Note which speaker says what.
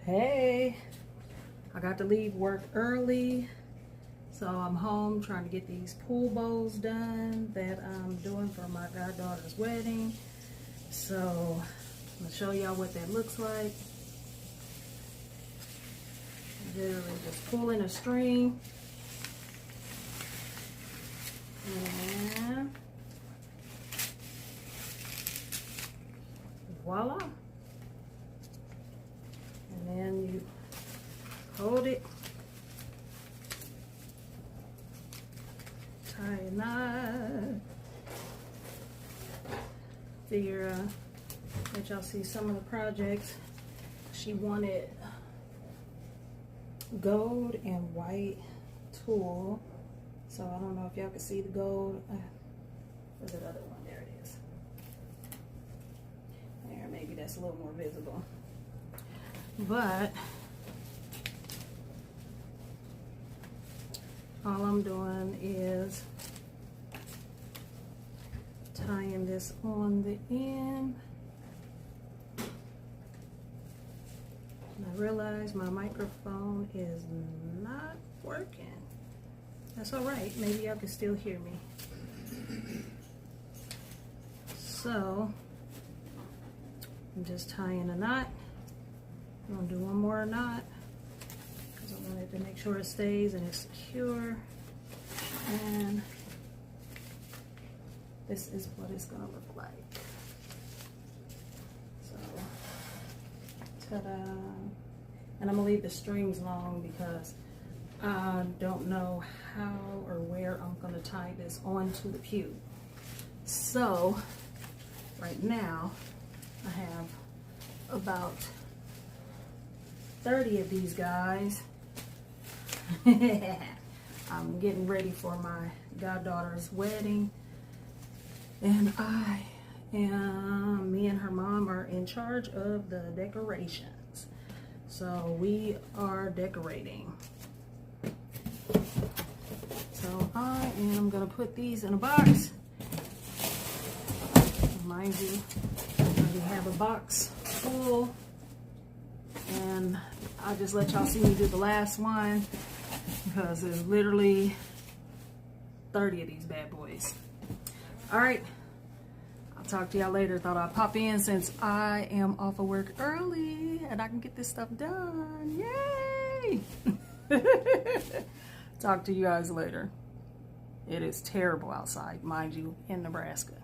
Speaker 1: Hey, I got to leave work early, so I'm home trying to get these pool bowls done that I'm doing for my goddaughter's wedding. So I'm gonna show y'all what that looks like. Literally just pulling a string and voila. And then you hold it, tie a knot, figure let y'all see some of the projects. She wanted gold and white tulle, so I don't know if y'all can see the gold. Where's that other one? There it is. There, maybe that's a little more visible. But all I'm doing is tying this on the end. And I realize my microphone is not working. That's all right. Maybe y'all can still hear me. So I'm just tying a knot. I'm gonna do one more knot because I wanted to make sure it stays and it's secure. And this is what it's gonna look like. So, ta-da! And I'm gonna leave the strings long because I don't know how or where I'm gonna tie this onto the pew. So, right now, I have about 30 of these guys. I'm getting ready for my goddaughter's wedding, and me and her mom are in charge of the decorations. So we are decorating. So I am gonna put these in a box. Mind you, I already have a box full, and I'll just let y'all see me do the last one because there's literally 30 of these bad boys. All right, I'll talk to y'all later. Thought I'd pop in since I am off of work early and I can get this stuff done. Yay! Talk to you guys later. It is terrible outside, mind you, in Nebraska.